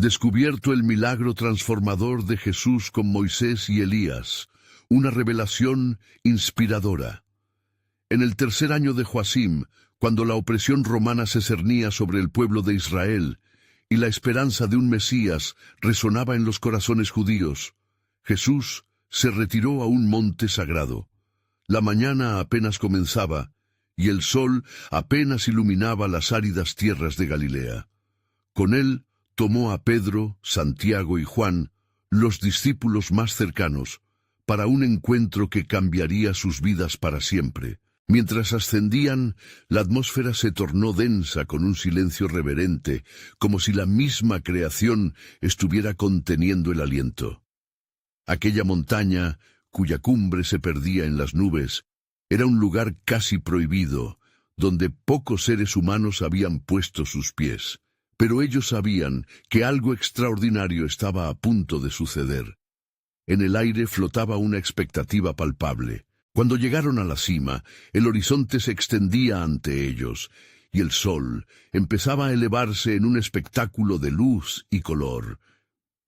descubierto el milagro transformador de Jesús con Moisés y Elías, una revelación inspiradora. En el tercer año de Joacim, cuando la opresión romana se cernía sobre el pueblo de Israel y la esperanza de un Mesías resonaba en los corazones judíos, Jesús se retiró a un monte sagrado. La mañana apenas comenzaba y el sol apenas iluminaba las áridas tierras de Galilea. Con él tomó a Pedro, Santiago y Juan, los discípulos más cercanos, para un encuentro que cambiaría sus vidas para siempre. Mientras ascendían, la atmósfera se tornó densa con un silencio reverente, como si la misma creación estuviera conteniendo el aliento. Aquella montaña, cuya cumbre se perdía en las nubes, era un lugar casi prohibido, donde pocos seres humanos habían puesto sus pies. Pero ellos sabían que algo extraordinario estaba a punto de suceder. En el aire flotaba una expectativa palpable. Cuando llegaron a la cima, el horizonte se extendía ante ellos, y el sol empezaba a elevarse en un espectáculo de luz y color.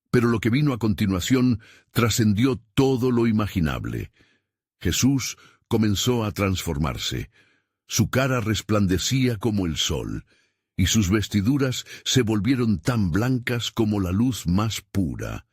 Pero lo que vino a continuación trascendió todo lo imaginable. Jesús comenzó a transformarse. Su cara resplandecía como el sol, y sus vestiduras se volvieron tan blancas como la luz más pura.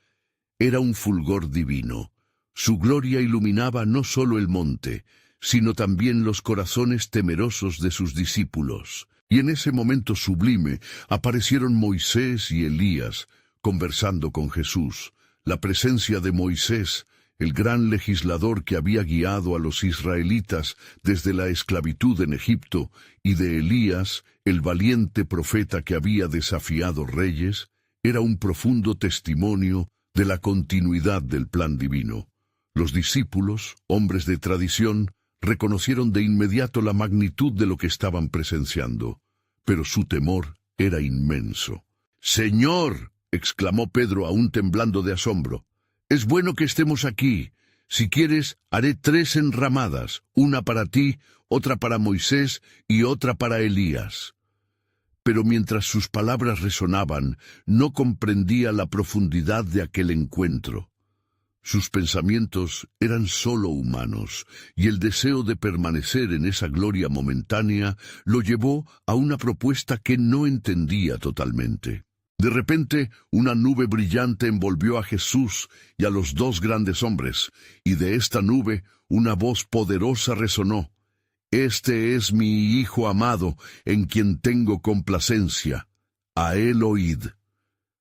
Era un fulgor divino. Su gloria iluminaba no solo el monte, sino también los corazones temerosos de sus discípulos. Y en ese momento sublime aparecieron Moisés y Elías, conversando con Jesús. La presencia de Moisés, el gran legislador que había guiado a los israelitas desde la esclavitud en Egipto, y de Elías, el valiente profeta que había desafiado reyes, era un profundo testimonio de la continuidad del plan divino. Los discípulos, hombres de tradición, reconocieron de inmediato la magnitud de lo que estaban presenciando, pero su temor era inmenso. «¡Señor!», exclamó Pedro aún temblando de asombro, «es bueno que estemos aquí. Si quieres, haré 3 enramadas, una para ti, otra para Moisés y otra para Elías». Pero mientras sus palabras resonaban, no comprendía la profundidad de aquel encuentro. Sus pensamientos eran solo humanos, y el deseo de permanecer en esa gloria momentánea lo llevó a una propuesta que no entendía totalmente. De repente, una nube brillante envolvió a Jesús y a los 2 grandes hombres, y de esta nube una voz poderosa resonó: «Este es mi Hijo amado, en quien tengo complacencia. A él oíd».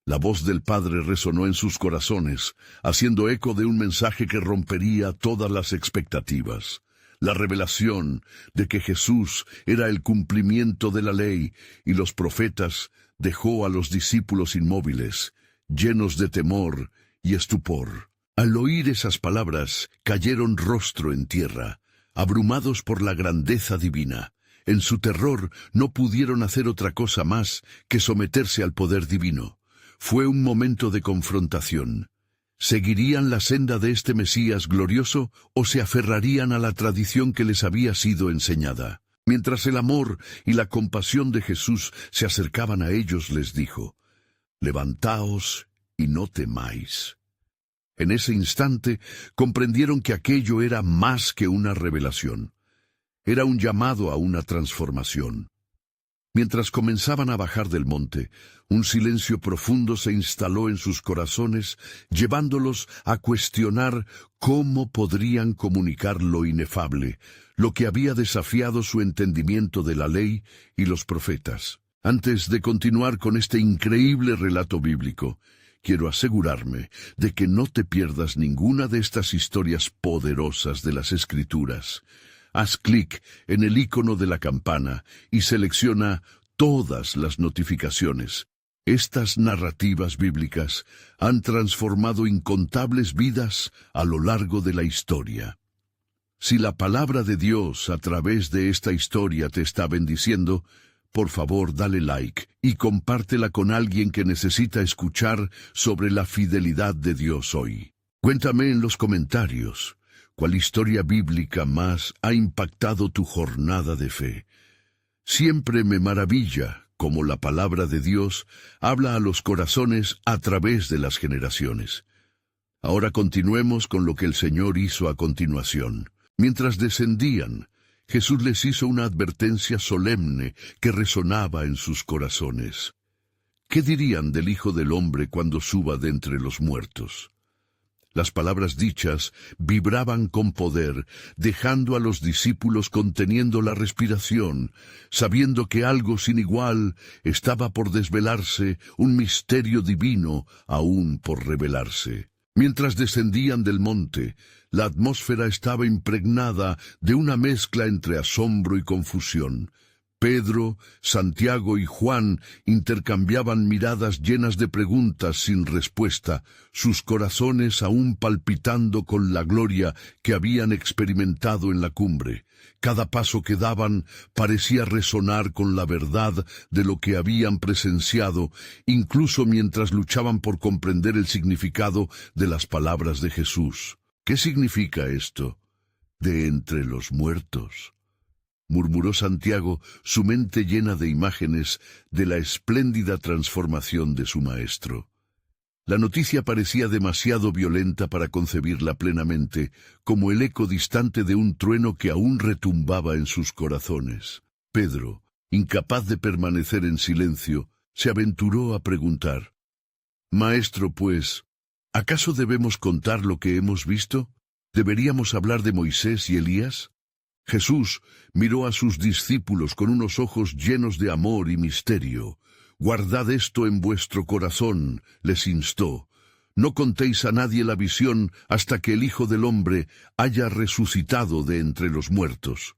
La voz del Padre resonó en sus corazones, haciendo eco de un mensaje que rompería todas las expectativas. La revelación de que Jesús era el cumplimiento de la ley y los profetas dejó a los discípulos inmóviles, llenos de temor y estupor. Al oír esas palabras, cayeron rostro en tierra, abrumados por la grandeza divina. En su terror no pudieron hacer otra cosa más que someterse al poder divino. Fue un momento de confrontación. ¿Seguirían la senda de este Mesías glorioso o se aferrarían a la tradición que les había sido enseñada? Mientras el amor y la compasión de Jesús se acercaban a ellos, les dijo: «Levantaos y no temáis». En ese instante comprendieron que aquello era más que una revelación. Era un llamado a una transformación. Mientras comenzaban a bajar del monte, un silencio profundo se instaló en sus corazones, llevándolos a cuestionar cómo podrían comunicar lo inefable, lo que había desafiado su entendimiento de la ley y los profetas. Antes de continuar con este increíble relato bíblico, quiero asegurarme de que no te pierdas ninguna de estas historias poderosas de las Escrituras. Haz clic en el icono de la campana y selecciona todas las notificaciones. Estas narrativas bíblicas han transformado incontables vidas a lo largo de la historia. Si la palabra de Dios a través de esta historia te está bendiciendo, por favor dale like y compártela con alguien que necesita escuchar sobre la fidelidad de Dios hoy. Cuéntame en los comentarios cuál historia bíblica más ha impactado tu jornada de fe. Siempre me maravilla como la palabra de Dios, habla a los corazones a través de las generaciones. Ahora continuemos con lo que el Señor hizo a continuación. Mientras descendían, Jesús les hizo una advertencia solemne que resonaba en sus corazones. ¿Qué dirían del Hijo del Hombre cuando suba de entre los muertos? Las palabras dichas vibraban con poder, dejando a los discípulos conteniendo la respiración, sabiendo que algo sin igual estaba por desvelarse, un misterio divino aún por revelarse. Mientras descendían del monte, la atmósfera estaba impregnada de una mezcla entre asombro y confusión. Pedro, Santiago y Juan intercambiaban miradas llenas de preguntas sin respuesta, sus corazones aún palpitando con la gloria que habían experimentado en la cumbre. Cada paso que daban parecía resonar con la verdad de lo que habían presenciado, incluso mientras luchaban por comprender el significado de las palabras de Jesús. ¿Qué significa esto? De entre los muertos, murmuró Santiago, su mente llena de imágenes de la espléndida transformación de su maestro. La noticia parecía demasiado violenta para concebirla plenamente, como el eco distante de un trueno que aún retumbaba en sus corazones. Pedro, incapaz de permanecer en silencio, se aventuró a preguntar: «Maestro, pues, ¿acaso debemos contar lo que hemos visto? ¿Deberíamos hablar de Moisés y Elías?» Jesús miró a sus discípulos con unos ojos llenos de amor y misterio. «Guardad esto en vuestro corazón», les instó. «No contéis a nadie la visión hasta que el Hijo del Hombre haya resucitado de entre los muertos».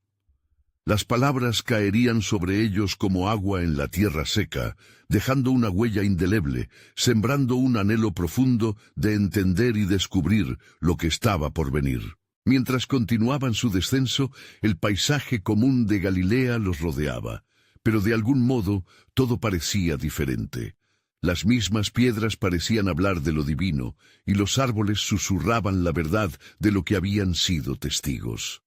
Las palabras caerían sobre ellos como agua en la tierra seca, dejando una huella indeleble, sembrando un anhelo profundo de entender y descubrir lo que estaba por venir. Mientras continuaban su descenso, el paisaje común de Galilea los rodeaba, pero de algún modo todo parecía diferente. Las mismas piedras parecían hablar de lo divino, y los árboles susurraban la verdad de lo que habían sido testigos.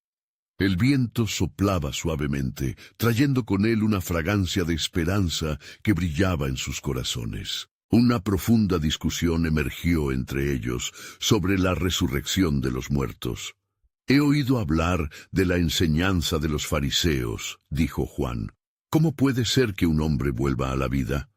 El viento soplaba suavemente, trayendo con él una fragancia de esperanza que brillaba en sus corazones. Una profunda discusión emergió entre ellos sobre la resurrección de los muertos. «He oído hablar de la enseñanza de los fariseos», dijo Juan. «¿Cómo puede ser que un hombre vuelva a la vida?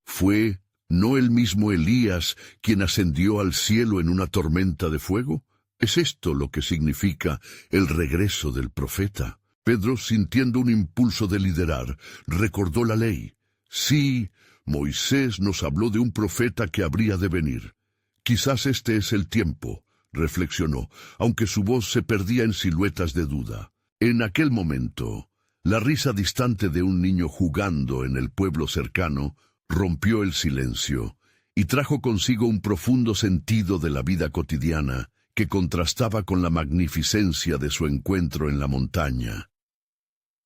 ¿Fue no el mismo Elías quien ascendió al cielo en una tormenta de fuego? ¿Es esto lo que significa el regreso del profeta?» Pedro, sintiendo un impulso de liderar, recordó la ley. «Sí, Moisés nos habló de un profeta que habría de venir. Quizás este es el tiempo», reflexionó, aunque su voz se perdía en siluetas de duda. En aquel momento, la risa distante de un niño jugando en el pueblo cercano rompió el silencio y trajo consigo un profundo sentido de la vida cotidiana que contrastaba con la magnificencia de su encuentro en la montaña.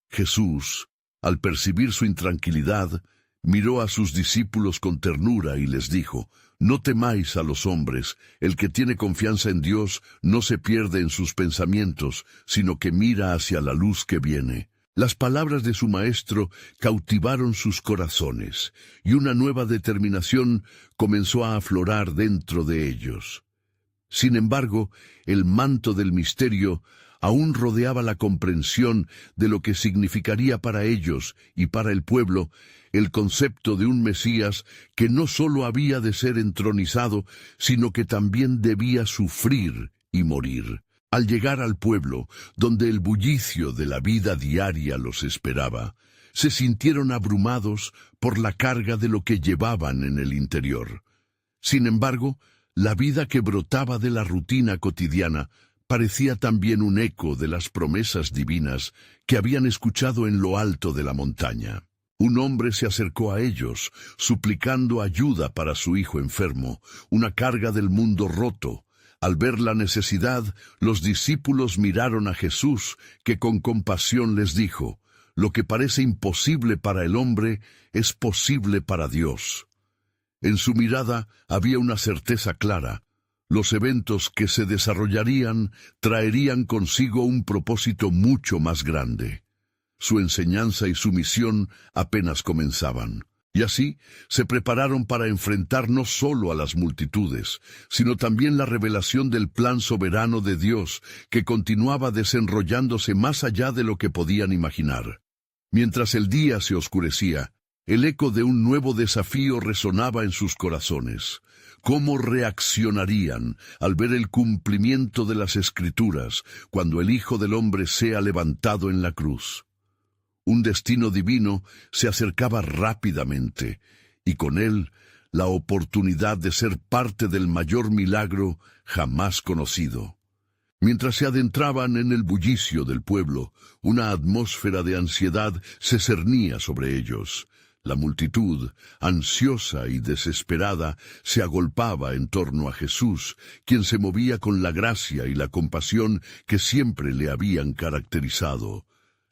Jesús, al percibir su intranquilidad, miró a sus discípulos con ternura y les dijo: «No temáis a los hombres, el que tiene confianza en Dios no se pierde en sus pensamientos, sino que mira hacia la luz que viene». Las palabras de su maestro cautivaron sus corazones, y una nueva determinación comenzó a aflorar dentro de ellos. Sin embargo, el manto del misterio aún rodeaba la comprensión de lo que significaría para ellos y para el pueblo el concepto de un Mesías que no sólo había de ser entronizado, sino que también debía sufrir y morir. Al llegar al pueblo, donde el bullicio de la vida diaria los esperaba, se sintieron abrumados por la carga de lo que llevaban en el interior. Sin embargo, la vida que brotaba de la rutina cotidiana parecía también un eco de las promesas divinas que habían escuchado en lo alto de la montaña. Un hombre se acercó a ellos, suplicando ayuda para su hijo enfermo, una carga del mundo roto. Al ver la necesidad, los discípulos miraron a Jesús, que con compasión les dijo: «Lo que parece imposible para el hombre es posible para Dios». En su mirada había una certeza clara: los eventos que se desarrollarían traerían consigo un propósito mucho más grande. Su enseñanza y su misión apenas comenzaban. Y así se prepararon para enfrentar no solo a las multitudes, sino también la revelación del plan soberano de Dios, que continuaba desenrollándose más allá de lo que podían imaginar. Mientras el día se oscurecía, el eco de un nuevo desafío resonaba en sus corazones. ¿Cómo reaccionarían al ver el cumplimiento de las Escrituras cuando el Hijo del Hombre sea levantado en la cruz? Un destino divino se acercaba rápidamente, y con él la oportunidad de ser parte del mayor milagro jamás conocido. Mientras se adentraban en el bullicio del pueblo, una atmósfera de ansiedad se cernía sobre ellos. La multitud, ansiosa y desesperada, se agolpaba en torno a Jesús, quien se movía con la gracia y la compasión que siempre le habían caracterizado.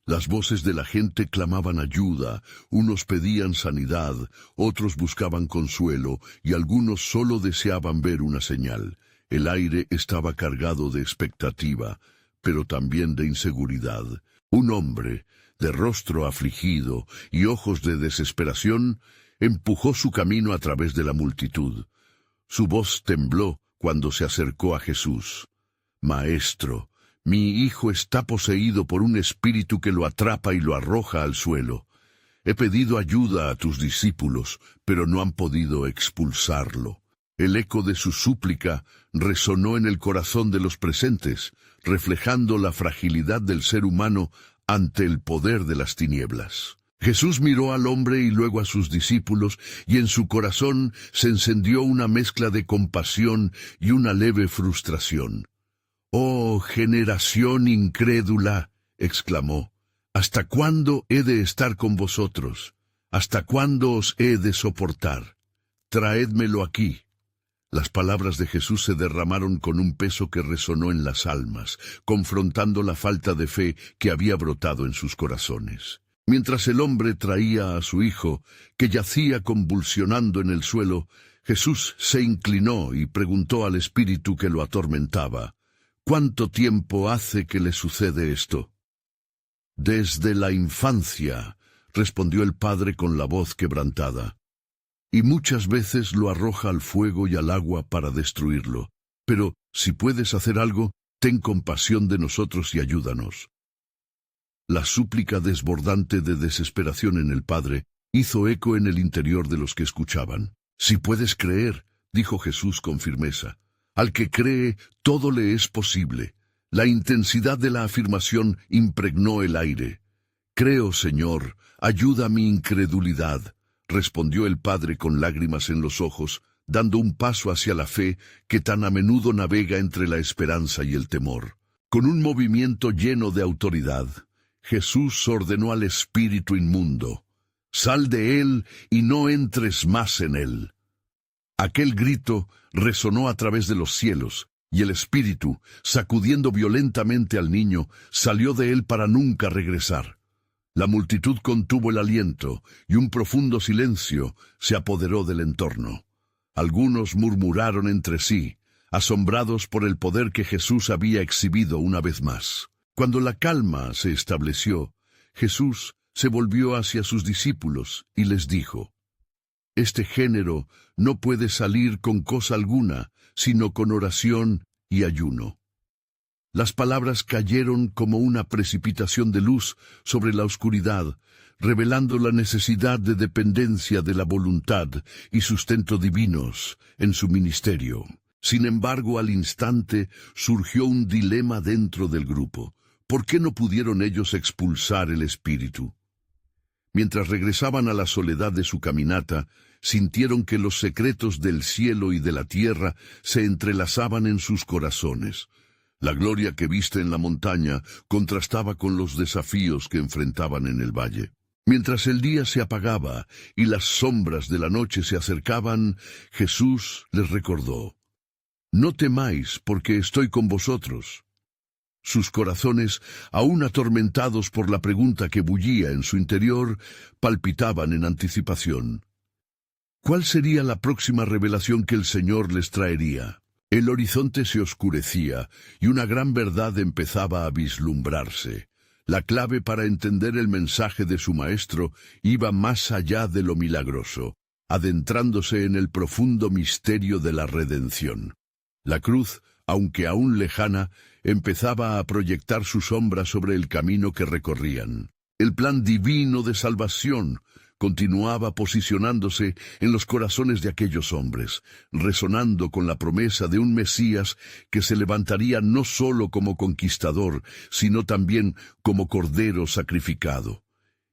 Las voces de la gente clamaban ayuda, unos pedían sanidad, otros buscaban consuelo, y algunos solo deseaban ver una señal. El aire estaba cargado de expectativa, pero también de inseguridad. Un hombre, de rostro afligido y ojos de desesperación, empujó su camino a través de la multitud. Su voz tembló cuando se acercó a Jesús. «Maestro, mi hijo está poseído por un espíritu que lo atrapa y lo arroja al suelo. He pedido ayuda a tus discípulos, pero no han podido expulsarlo». El eco de su súplica resonó en el corazón de los presentes, reflejando la fragilidad del ser humano ante el poder de las tinieblas. Jesús miró al hombre y luego a sus discípulos, y en su corazón se encendió una mezcla de compasión y una leve frustración. «¡Oh, generación incrédula!», exclamó. «¿Hasta cuándo he de estar con vosotros? ¿Hasta cuándo os he de soportar? Traédmelo aquí». Las palabras de Jesús se derramaron con un peso que resonó en las almas, confrontando la falta de fe que había brotado en sus corazones. Mientras el hombre traía a su hijo, que yacía convulsionando en el suelo, Jesús se inclinó y preguntó al espíritu que lo atormentaba: «¿Cuánto tiempo hace que le sucede esto?». «Desde la infancia», respondió el padre con la voz quebrantada. «Y muchas veces lo arroja al fuego y al agua para destruirlo. Pero, si puedes hacer algo, ten compasión de nosotros y ayúdanos». La súplica desbordante de desesperación en el padre hizo eco en el interior de los que escuchaban. «Si puedes creer», dijo Jesús con firmeza, «al que cree, todo le es posible». La intensidad de la afirmación impregnó el aire. «Creo, Señor, ayuda mi incredulidad», respondió el padre con lágrimas en los ojos, dando un paso hacia la fe que tan a menudo navega entre la esperanza y el temor. Con un movimiento lleno de autoridad, Jesús ordenó al espíritu inmundo: «Sal de él y no entres más en él». Aquel grito resonó a través de los cielos, y el espíritu, sacudiendo violentamente al niño, salió de él para nunca regresar. La multitud contuvo el aliento, y un profundo silencio se apoderó del entorno. Algunos murmuraron entre sí, asombrados por el poder que Jesús había exhibido una vez más. Cuando la calma se estableció, Jesús se volvió hacia sus discípulos y les dijo: «Este género no puede salir con cosa alguna, sino con oración y ayuno». Las palabras cayeron como una precipitación de luz sobre la oscuridad, revelando la necesidad de dependencia de la voluntad y sustento divinos en su ministerio. Sin embargo, al instante surgió un dilema dentro del grupo. ¿Por qué no pudieron ellos expulsar el espíritu? Mientras regresaban a la soledad de su caminata, sintieron que los secretos del cielo y de la tierra se entrelazaban en sus corazones. La gloria que viste en la montaña contrastaba con los desafíos que enfrentaban en el valle. Mientras el día se apagaba y las sombras de la noche se acercaban, Jesús les recordó: «No temáis, porque estoy con vosotros». Sus corazones, aún atormentados por la pregunta que bullía en su interior, palpitaban en anticipación. ¿Cuál sería la próxima revelación que el Señor les traería? El horizonte se oscurecía y una gran verdad empezaba a vislumbrarse. La clave para entender el mensaje de su maestro iba más allá de lo milagroso, adentrándose en el profundo misterio de la redención. La cruz, aunque aún lejana, empezaba a proyectar su sombra sobre el camino que recorrían. El plan divino de salvación continuaba posicionándose en los corazones de aquellos hombres, resonando con la promesa de un Mesías que se levantaría no solo como conquistador, sino también como cordero sacrificado.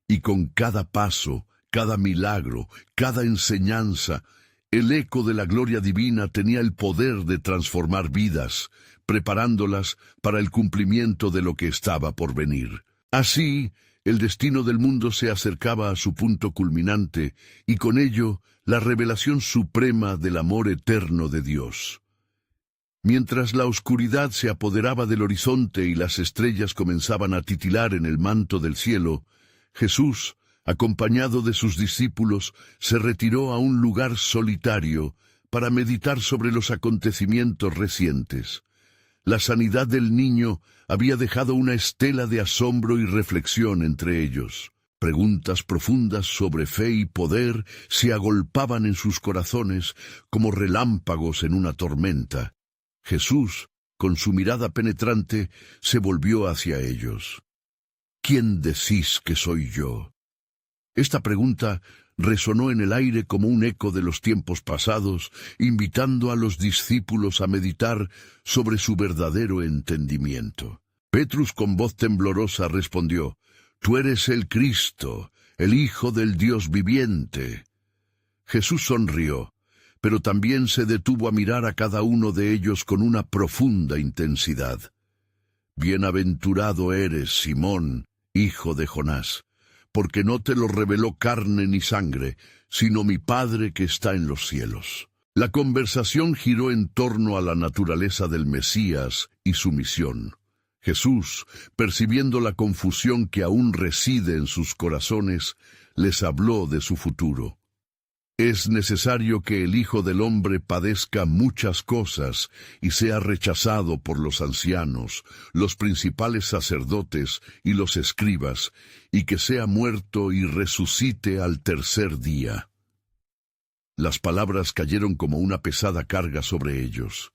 Y con cada paso, cada milagro, cada enseñanza, el eco de la gloria divina tenía el poder de transformar vidas, preparándolas para el cumplimiento de lo que estaba por venir. Así, el destino del mundo se acercaba a su punto culminante, y con ello, la revelación suprema del amor eterno de Dios. Mientras la oscuridad se apoderaba del horizonte y las estrellas comenzaban a titilar en el manto del cielo, Jesús, acompañado de sus discípulos, se retiró a un lugar solitario para meditar sobre los acontecimientos recientes. La sanidad del niño había dejado una estela de asombro y reflexión entre ellos. Preguntas profundas sobre fe y poder se agolpaban en sus corazones como relámpagos en una tormenta. Jesús, con su mirada penetrante, se volvió hacia ellos. ¿Quién decís que soy yo? Esta pregunta resonó en el aire como un eco de los tiempos pasados, invitando a los discípulos a meditar sobre su verdadero entendimiento. Petrus con voz temblorosa respondió: «Tú eres el Cristo, el Hijo del Dios viviente». Jesús sonrió, pero también se detuvo a mirar a cada uno de ellos con una profunda intensidad. «Bienaventurado eres, Simón, hijo de Jonás, porque no te lo reveló carne ni sangre, sino mi Padre que está en los cielos». La conversación giró en torno a la naturaleza del Mesías y su misión. Jesús, percibiendo la confusión que aún reside en sus corazones, les habló de su futuro. Es necesario que el Hijo del Hombre padezca muchas cosas y sea rechazado por los ancianos, los principales sacerdotes y los escribas, y que sea muerto y resucite al tercer día. Las palabras cayeron como una pesada carga sobre ellos.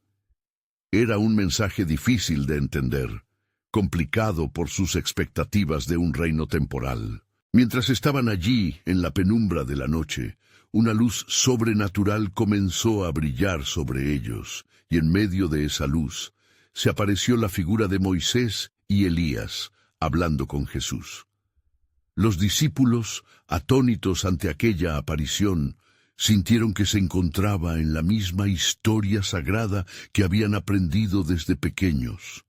Era un mensaje difícil de entender, complicado por sus expectativas de un reino temporal. Mientras estaban allí, en la penumbra de la noche, una luz sobrenatural comenzó a brillar sobre ellos, y en medio de esa luz se apareció la figura de Moisés y Elías, hablando con Jesús. Los discípulos, atónitos ante aquella aparición, sintieron que se encontraba en la misma historia sagrada que habían aprendido desde pequeños.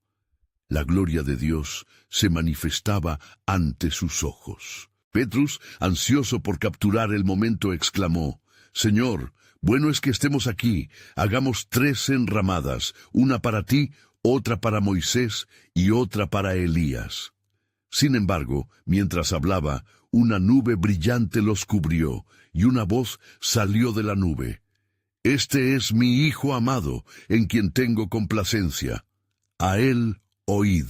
La gloria de Dios se manifestaba ante sus ojos. Petrus, ansioso por capturar el momento, exclamó: «Señor, bueno es que estemos aquí. Hagamos 3 enramadas, una para ti, otra para Moisés y otra para Elías». Sin embargo, mientras hablaba, una nube brillante los cubrió, y una voz salió de la nube: «Este es mi Hijo amado, en quien tengo complacencia. A él oíd».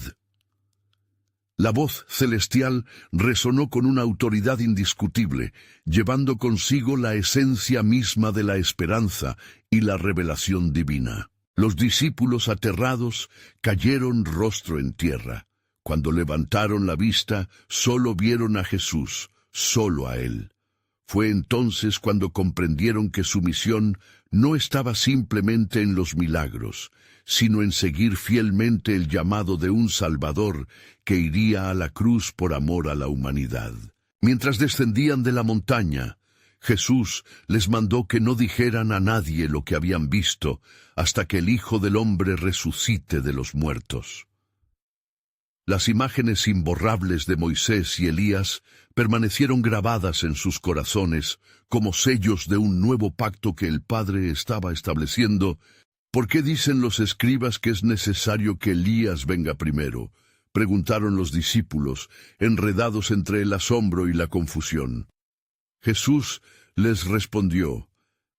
La voz celestial resonó con una autoridad indiscutible, llevando consigo la esencia misma de la esperanza y la revelación divina. Los discípulos, aterrados, cayeron rostro en tierra. Cuando levantaron la vista, solo vieron a Jesús, solo a Él. Fue entonces cuando comprendieron que su misión no estaba simplemente en los milagros, sino en seguir fielmente el llamado de un Salvador que iría a la cruz por amor a la humanidad. Mientras descendían de la montaña, Jesús les mandó que no dijeran a nadie lo que habían visto hasta que el Hijo del Hombre resucite de los muertos. Las imágenes imborrables de Moisés y Elías permanecieron grabadas en sus corazones como sellos de un nuevo pacto que el Padre estaba estableciendo. «¿Por qué dicen los escribas que es necesario que Elías venga primero?», preguntaron los discípulos, enredados entre el asombro y la confusión. Jesús les respondió: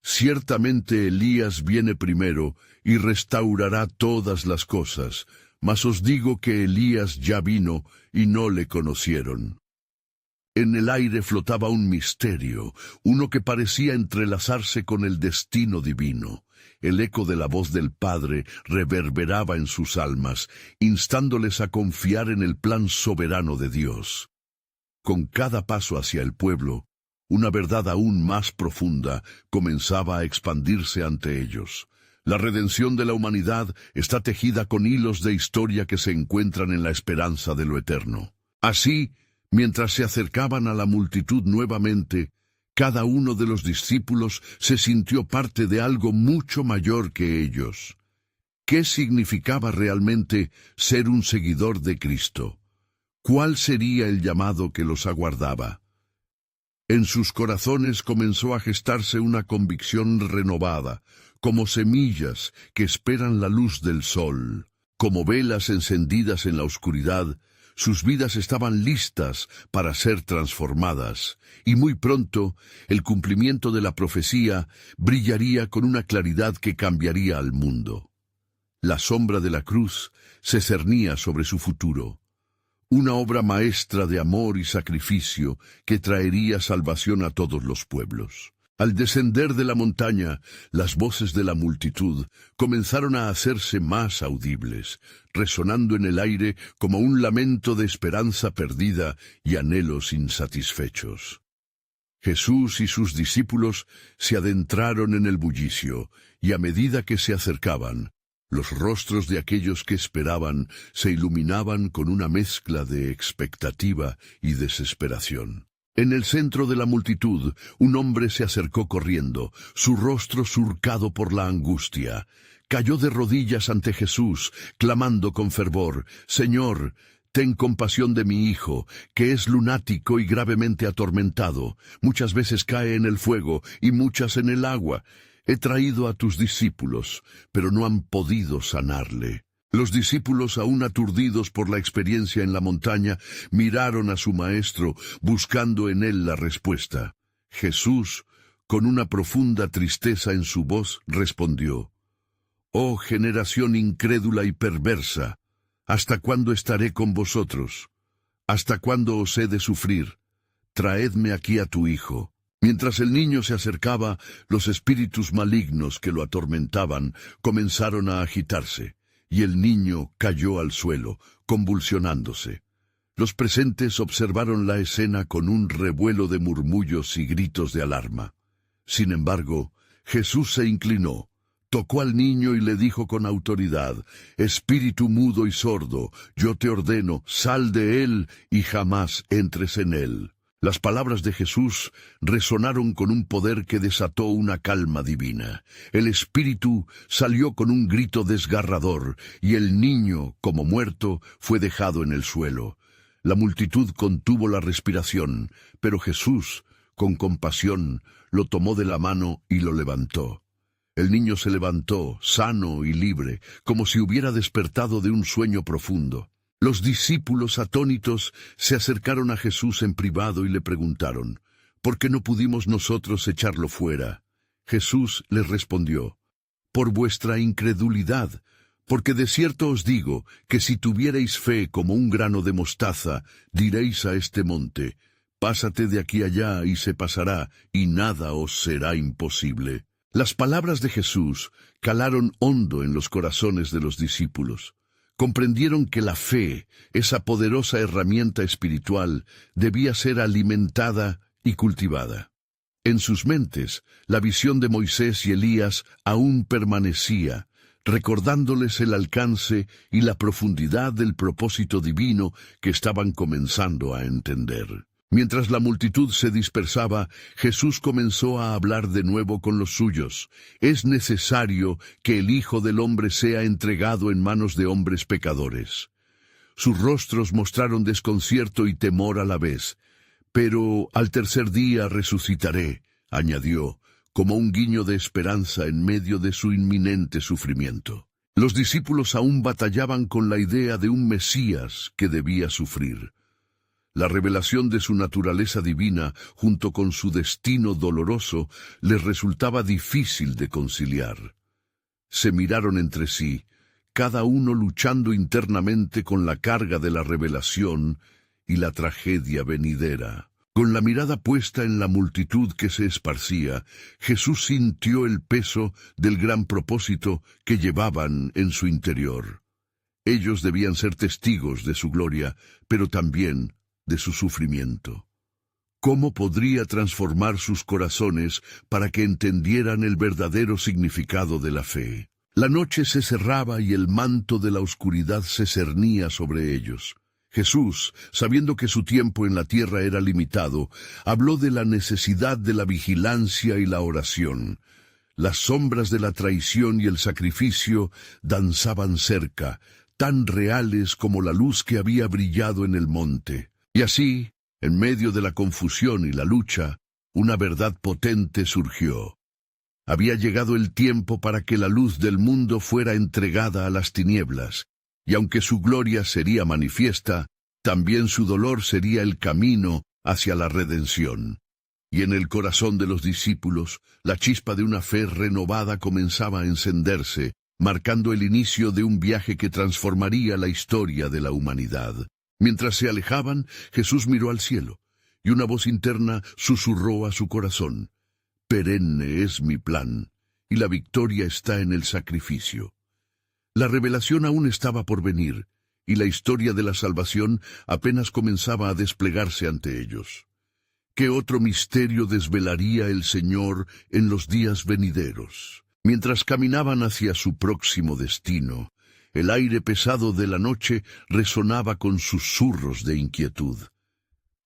«Ciertamente Elías viene primero y restaurará todas las cosas, mas os digo que Elías ya vino y no le conocieron. En el aire flotaba un misterio, uno que parecía entrelazarse con el destino divino. El eco de la voz del Padre reverberaba en sus almas, instándoles a confiar en el plan soberano de Dios. Con cada paso hacia el pueblo, una verdad aún más profunda comenzaba a expandirse ante ellos. La redención de la humanidad está tejida con hilos de historia que se encuentran en la esperanza de lo eterno. Así, mientras se acercaban a la multitud nuevamente, cada uno de los discípulos se sintió parte de algo mucho mayor que ellos. ¿Qué significaba realmente ser un seguidor de Cristo? ¿Cuál sería el llamado que los aguardaba? En sus corazones comenzó a gestarse una convicción renovada, como semillas que esperan la luz del sol, como velas encendidas en la oscuridad. Sus vidas estaban listas para ser transformadas, y muy pronto el cumplimiento de la profecía brillaría con una claridad que cambiaría al mundo. La sombra de la cruz se cernía sobre su futuro, una obra maestra de amor y sacrificio que traería salvación a todos los pueblos. Al descender de la montaña, las voces de la multitud comenzaron a hacerse más audibles, resonando en el aire como un lamento de esperanza perdida y anhelos insatisfechos. Jesús y sus discípulos se adentraron en el bullicio, y a medida que se acercaban, los rostros de aquellos que esperaban se iluminaban con una mezcla de expectativa y desesperación. En el centro de la multitud, un hombre se acercó corriendo, su rostro surcado por la angustia. Cayó de rodillas ante Jesús, clamando con fervor: «Señor, ten compasión de mi hijo, que es lunático y gravemente atormentado. Muchas veces cae en el fuego y muchas en el agua. He traído a tus discípulos, pero no han podido sanarle». Los discípulos, aún aturdidos por la experiencia en la montaña, miraron a su maestro, buscando en él la respuesta. Jesús, con una profunda tristeza en su voz, respondió: «Oh generación incrédula y perversa, ¿hasta cuándo estaré con vosotros? ¿Hasta cuándo os he de sufrir? Traedme aquí a tu hijo». Mientras el niño se acercaba, los espíritus malignos que lo atormentaban comenzaron a agitarse, y el niño cayó al suelo, convulsionándose. Los presentes observaron la escena con un revuelo de murmullos y gritos de alarma. Sin embargo, Jesús se inclinó, tocó al niño y le dijo con autoridad: «Espíritu mudo y sordo, yo te ordeno, sal de él y jamás entres en él». Las palabras de Jesús resonaron con un poder que desató una calma divina. El espíritu salió con un grito desgarrador, y el niño, como muerto, fue dejado en el suelo. La multitud contuvo la respiración, pero Jesús, con compasión, lo tomó de la mano y lo levantó. El niño se levantó, sano y libre, como si hubiera despertado de un sueño profundo. Los discípulos atónitos se acercaron a Jesús en privado y le preguntaron: «¿Por qué no pudimos nosotros echarlo fuera?». Jesús les respondió: «Por vuestra incredulidad, porque de cierto os digo que si tuvierais fe como un grano de mostaza, diréis a este monte: pásate de aquí allá y se pasará, y nada os será imposible». Las palabras de Jesús calaron hondo en los corazones de los discípulos. Comprendieron que la fe, esa poderosa herramienta espiritual, debía ser alimentada y cultivada. En sus mentes, la visión de Moisés y Elías aún permanecía, recordándoles el alcance y la profundidad del propósito divino que estaban comenzando a entender. Mientras la multitud se dispersaba, Jesús comenzó a hablar de nuevo con los suyos. «Es necesario que el Hijo del Hombre sea entregado en manos de hombres pecadores». Sus rostros mostraron desconcierto y temor a la vez. «Pero al tercer día resucitaré», añadió, como un guiño de esperanza en medio de su inminente sufrimiento. Los discípulos aún batallaban con la idea de un Mesías que debía sufrir. La revelación de su naturaleza divina, junto con su destino doloroso, les resultaba difícil de conciliar. Se miraron entre sí, cada uno luchando internamente con la carga de la revelación y la tragedia venidera. Con la mirada puesta en la multitud que se esparcía, Jesús sintió el peso del gran propósito que llevaban en su interior. Ellos debían ser testigos de su gloria, pero también de su sufrimiento. ¿Cómo podría transformar sus corazones para que entendieran el verdadero significado de la fe? La noche se cerraba y el manto de la oscuridad se cernía sobre ellos. Jesús, sabiendo que su tiempo en la tierra era limitado, habló de la necesidad de la vigilancia y la oración. Las sombras de la traición y el sacrificio danzaban cerca, tan reales como la luz que había brillado en el monte. Y así, en medio de la confusión y la lucha, una verdad potente surgió. Había llegado el tiempo para que la luz del mundo fuera entregada a las tinieblas, y aunque su gloria sería manifiesta, también su dolor sería el camino hacia la redención. Y en el corazón de los discípulos, la chispa de una fe renovada comenzaba a encenderse, marcando el inicio de un viaje que transformaría la historia de la humanidad. Mientras se alejaban, Jesús miró al cielo, y una voz interna susurró a su corazón: «Perenne es mi plan, y la victoria está en el sacrificio». La revelación aún estaba por venir, y la historia de la salvación apenas comenzaba a desplegarse ante ellos. ¿Qué otro misterio desvelaría el Señor en los días venideros? Mientras caminaban hacia su próximo destino, el aire pesado de la noche resonaba con susurros de inquietud.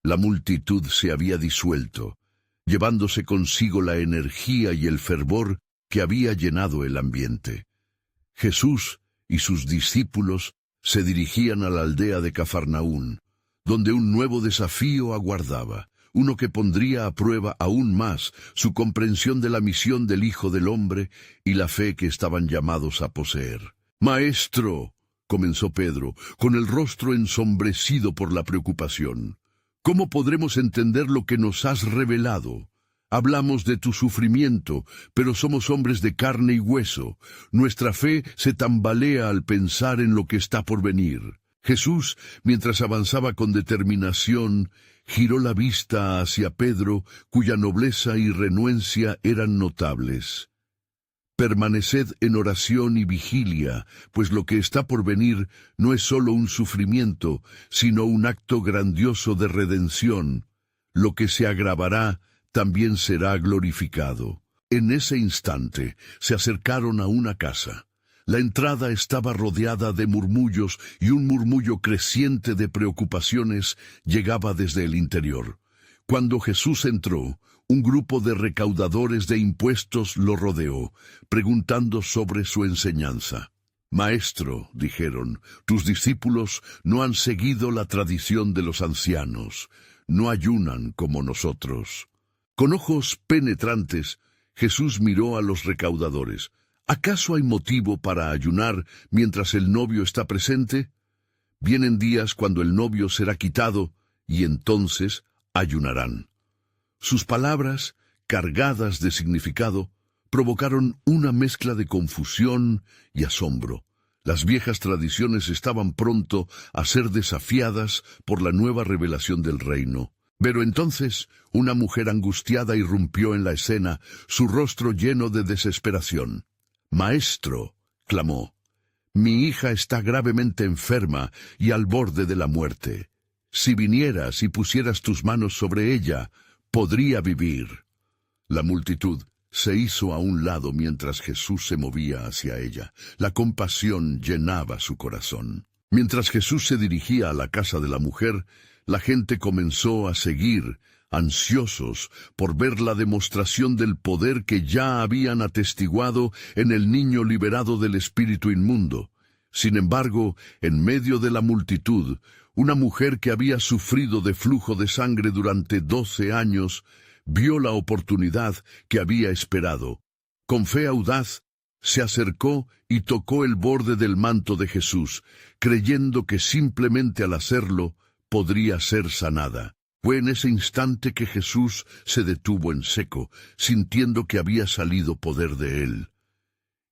La multitud se había disuelto, llevándose consigo la energía y el fervor que había llenado el ambiente. Jesús y sus discípulos se dirigían a la aldea de Cafarnaún, donde un nuevo desafío aguardaba, uno que pondría a prueba aún más su comprensión de la misión del Hijo del Hombre y la fe que estaban llamados a poseer. «Maestro», comenzó Pedro, con el rostro ensombrecido por la preocupación, «¿cómo podremos entender lo que nos has revelado? Hablamos de tu sufrimiento, pero somos hombres de carne y hueso. Nuestra fe se tambalea al pensar en lo que está por venir». Jesús, mientras avanzaba con determinación, giró la vista hacia Pedro, cuya nobleza y renuencia eran notables. «Permaneced en oración y vigilia, pues lo que está por venir no es solo un sufrimiento, sino un acto grandioso de redención. Lo que se agravará también será glorificado». En ese instante se acercaron a una casa. La entrada estaba rodeada de murmullos y un murmullo creciente de preocupaciones llegaba desde el interior. Cuando Jesús entró, un grupo de recaudadores de impuestos lo rodeó, preguntando sobre su enseñanza. «Maestro», dijeron, «tus discípulos no han seguido la tradición de los ancianos, no ayunan como nosotros». Con ojos penetrantes, Jesús miró a los recaudadores. ¿Acaso hay motivo para ayunar mientras el novio está presente? Vienen días cuando el novio será quitado, y entonces ayunarán. Sus palabras, cargadas de significado, provocaron una mezcla de confusión y asombro. Las viejas tradiciones estaban pronto a ser desafiadas por la nueva revelación del reino. Pero entonces una mujer angustiada irrumpió en la escena, su rostro lleno de desesperación. «Maestro», clamó, «mi hija está gravemente enferma y al borde de la muerte. Si vinieras y pusieras tus manos sobre ella, podría vivir». La multitud se hizo a un lado mientras Jesús se movía hacia ella. La compasión llenaba su corazón. Mientras Jesús se dirigía a la casa de la mujer, la gente comenzó a seguir, ansiosos por ver la demostración del poder que ya habían atestiguado en el niño liberado del espíritu inmundo. Sin embargo, en medio de la multitud, una mujer que había sufrido de flujo de sangre durante 12 años, vio la oportunidad que había esperado. Con fe audaz, se acercó y tocó el borde del manto de Jesús, creyendo que simplemente al hacerlo podría ser sanada. Fue en ese instante que Jesús se detuvo en seco, sintiendo que había salido poder de él.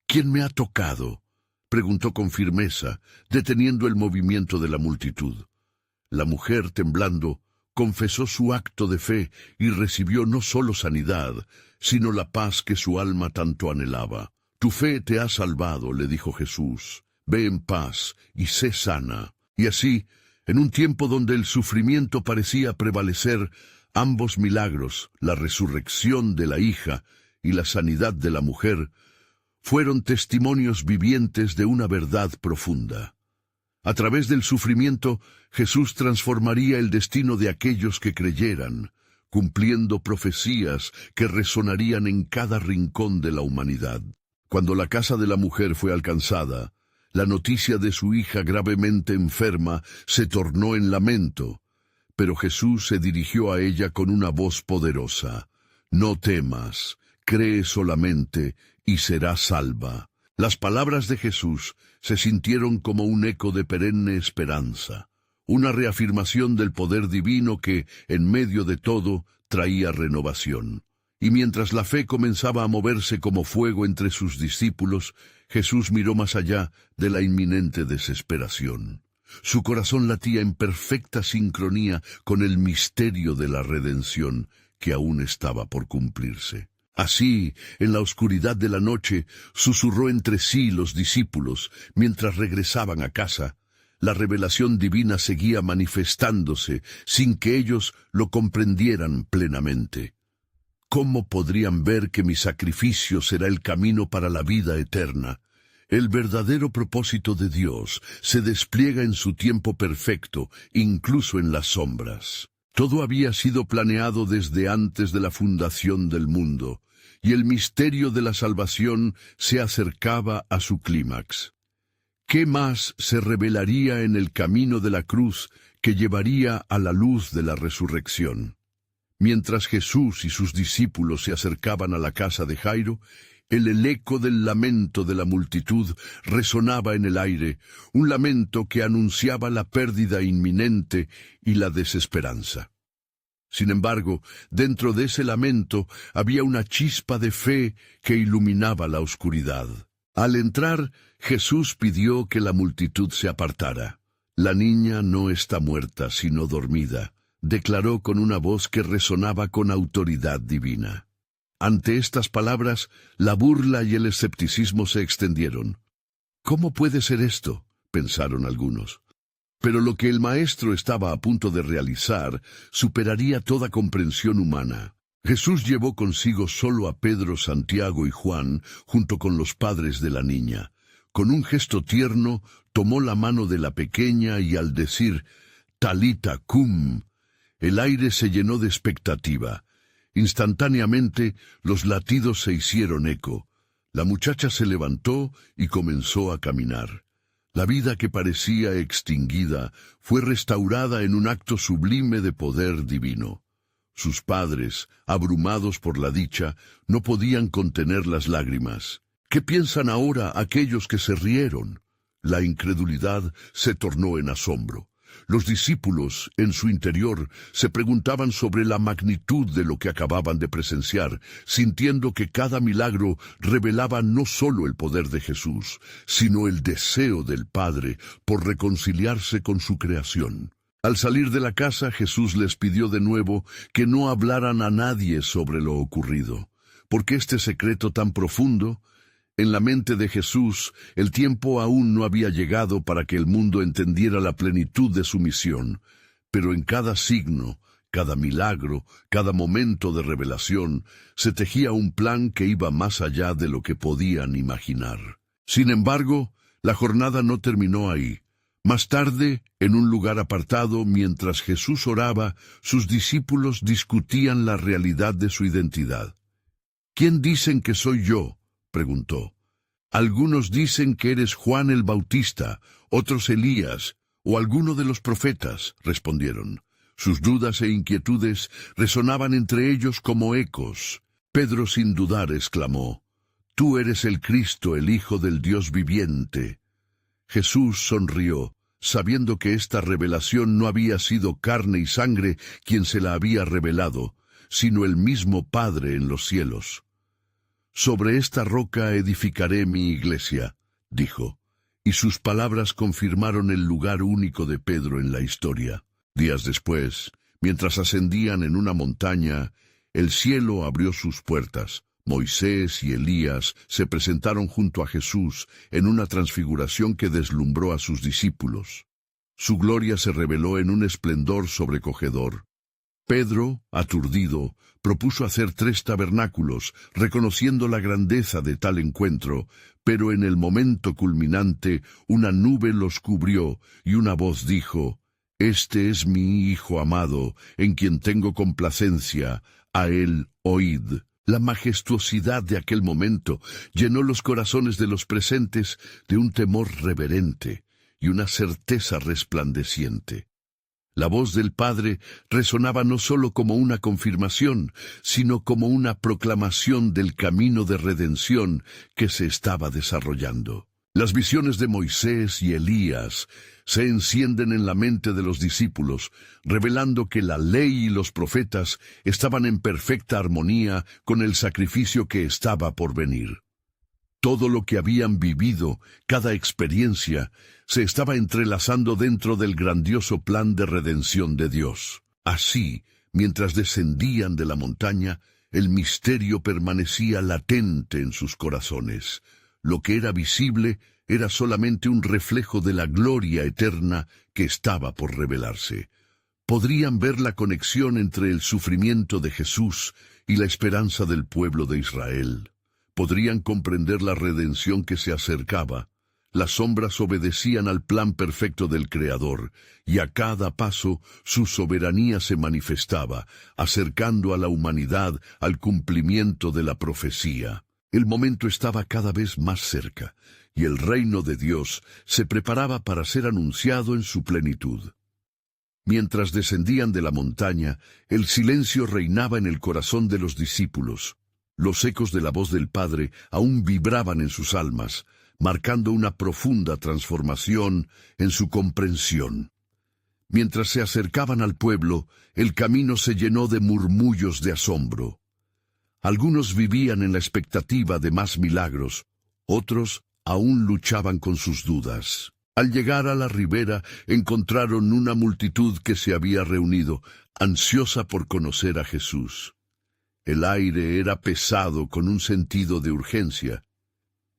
«¿Quién me ha tocado?», preguntó con firmeza, deteniendo el movimiento de la multitud. La mujer, temblando, confesó su acto de fe y recibió no solo sanidad, sino la paz que su alma tanto anhelaba. Tu fe te ha salvado, le dijo Jesús. Ve en paz y sé sana. Y así, en un tiempo donde el sufrimiento parecía prevalecer, ambos milagros, la resurrección de la hija y la sanidad de la mujer, fueron testimonios vivientes de una verdad profunda. A través del sufrimiento, Jesús transformaría el destino de aquellos que creyeran, cumpliendo profecías que resonarían en cada rincón de la humanidad. Cuando la casa de la mujer fue alcanzada, la noticia de su hija gravemente enferma se tornó en lamento, pero Jesús se dirigió a ella con una voz poderosa. No temas, cree solamente y serás salva. Las palabras de Jesús se sintieron como un eco de perenne esperanza, una reafirmación del poder divino que, en medio de todo, traía renovación. Y mientras la fe comenzaba a moverse como fuego entre sus discípulos, Jesús miró más allá de la inminente desesperación. Su corazón latía en perfecta sincronía con el misterio de la redención que aún estaba por cumplirse. Así, en la oscuridad de la noche, susurró entre sí los discípulos mientras regresaban a casa. La revelación divina seguía manifestándose sin que ellos lo comprendieran plenamente. ¿Cómo podrían ver que mi sacrificio será el camino para la vida eterna? El verdadero propósito de Dios se despliega en su tiempo perfecto, incluso en las sombras. Todo había sido planeado desde antes de la fundación del mundo, y el misterio de la salvación se acercaba a su clímax. ¿Qué más se revelaría en el camino de la cruz que llevaría a la luz de la resurrección? Mientras Jesús y sus discípulos se acercaban a la casa de Jairo, el eco del lamento de la multitud resonaba en el aire, un lamento que anunciaba la pérdida inminente y la desesperanza. Sin embargo, dentro de ese lamento había una chispa de fe que iluminaba la oscuridad. Al entrar, Jesús pidió que la multitud se apartara. La niña no está muerta, sino dormida, declaró con una voz que resonaba con autoridad divina. Ante estas palabras, la burla y el escepticismo se extendieron. ¿Cómo puede ser esto?, pensaron algunos. Pero lo que el Maestro estaba a punto de realizar superaría toda comprensión humana. Jesús llevó consigo solo a Pedro, Santiago y Juan, junto con los padres de la niña. Con un gesto tierno, tomó la mano de la pequeña y al decir «Talita cum», el aire se llenó de expectativa. Instantáneamente, los latidos se hicieron eco. La muchacha se levantó y comenzó a caminar. La vida que parecía extinguida fue restaurada en un acto sublime de poder divino. Sus padres, abrumados por la dicha, no podían contener las lágrimas. ¿Qué piensan ahora aquellos que se rieron? La incredulidad se tornó en asombro. Los discípulos, en su interior, se preguntaban sobre la magnitud de lo que acababan de presenciar, sintiendo que cada milagro revelaba no solo el poder de Jesús, sino el deseo del Padre por reconciliarse con su creación. Al salir de la casa, Jesús les pidió de nuevo que no hablaran a nadie sobre lo ocurrido, porque este secreto tan profundo, en la mente de Jesús, el tiempo aún no había llegado para que el mundo entendiera la plenitud de su misión, pero en cada signo, cada milagro, cada momento de revelación, se tejía un plan que iba más allá de lo que podían imaginar. Sin embargo, la jornada no terminó ahí. Más tarde, en un lugar apartado, mientras Jesús oraba, sus discípulos discutían la realidad de su identidad. ¿Quién dicen que soy yo?, preguntó. Algunos dicen que eres Juan el Bautista, otros Elías, o alguno de los profetas, respondieron. Sus dudas e inquietudes resonaban entre ellos como ecos. Pedro sin dudar exclamó, «Tú eres el Cristo, el Hijo del Dios viviente». Jesús sonrió, sabiendo que esta revelación no había sido carne y sangre quien se la había revelado, sino el mismo Padre en los cielos. «Sobre esta roca edificaré mi iglesia», dijo, y sus palabras confirmaron el lugar único de Pedro en la historia. Días después, mientras ascendían en una montaña, el cielo abrió sus puertas. Moisés y Elías se presentaron junto a Jesús en una transfiguración que deslumbró a sus discípulos. Su gloria se reveló en un esplendor sobrecogedor. Pedro, aturdido, propuso hacer 3 tabernáculos, reconociendo la grandeza de tal encuentro, pero en el momento culminante una nube los cubrió y una voz dijo: «Este es mi Hijo amado, en quien tengo complacencia, a él oíd». La majestuosidad de aquel momento llenó los corazones de los presentes de un temor reverente y una certeza resplandeciente. La voz del Padre resonaba no solo como una confirmación, sino como una proclamación del camino de redención que se estaba desarrollando. Las visiones de Moisés y Elías se encienden en la mente de los discípulos, revelando que la ley y los profetas estaban en perfecta armonía con el sacrificio que estaba por venir. Todo lo que habían vivido, cada experiencia, se estaba entrelazando dentro del grandioso plan de redención de Dios. Así, mientras descendían de la montaña, el misterio permanecía latente en sus corazones. Lo que era visible era solamente un reflejo de la gloria eterna que estaba por revelarse. Podrían ver la conexión entre el sufrimiento de Jesús y la esperanza del pueblo de Israel. Podrían comprender la redención que se acercaba. Las sombras obedecían al plan perfecto del Creador, y a cada paso su soberanía se manifestaba, acercando a la humanidad al cumplimiento de la profecía. El momento estaba cada vez más cerca, y el reino de Dios se preparaba para ser anunciado en su plenitud. Mientras descendían de la montaña, el silencio reinaba en el corazón de los discípulos. Los ecos de la voz del Padre aún vibraban en sus almas, marcando una profunda transformación en su comprensión. Mientras se acercaban al pueblo, el camino se llenó de murmullos de asombro. Algunos vivían en la expectativa de más milagros, otros aún luchaban con sus dudas. Al llegar a la ribera, encontraron una multitud que se había reunido, ansiosa por conocer a Jesús. El aire era pesado con un sentido de urgencia.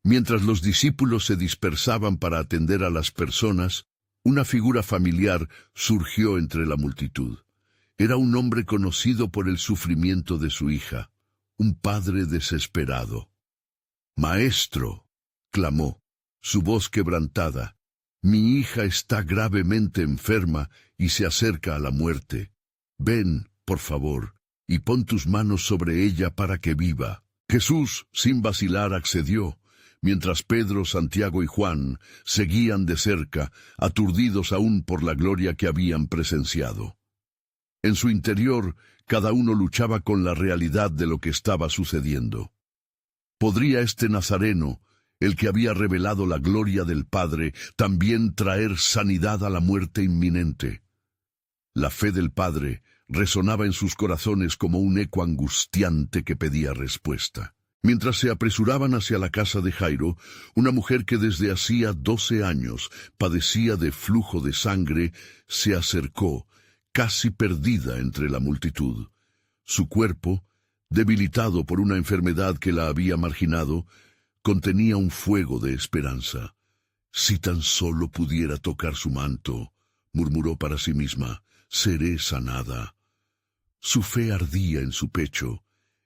Mientras los discípulos se dispersaban para atender a las personas, una figura familiar surgió entre la multitud. Era un hombre conocido por el sufrimiento de su hija, un padre desesperado. «Maestro», clamó, su voz quebrantada, «mi hija está gravemente enferma y se acerca a la muerte. Ven, por favor, y pon tus manos sobre ella para que viva». Jesús, sin vacilar, accedió, mientras Pedro, Santiago y Juan seguían de cerca, aturdidos aún por la gloria que habían presenciado. En su interior, cada uno luchaba con la realidad de lo que estaba sucediendo. ¿Podría este Nazareno, el que había revelado la gloria del Padre, también traer sanidad a la muerte inminente? La fe del Padre resonaba en sus corazones como un eco angustiante que pedía respuesta. Mientras se apresuraban hacia la casa de Jairo, una mujer que desde hacía 12 años padecía de flujo de sangre se acercó, casi perdida entre la multitud. Su cuerpo, debilitado por una enfermedad que la había marginado, contenía un fuego de esperanza. «Si tan solo pudiera tocar su manto», murmuró para sí misma, «seré sanada». Su fe ardía en su pecho,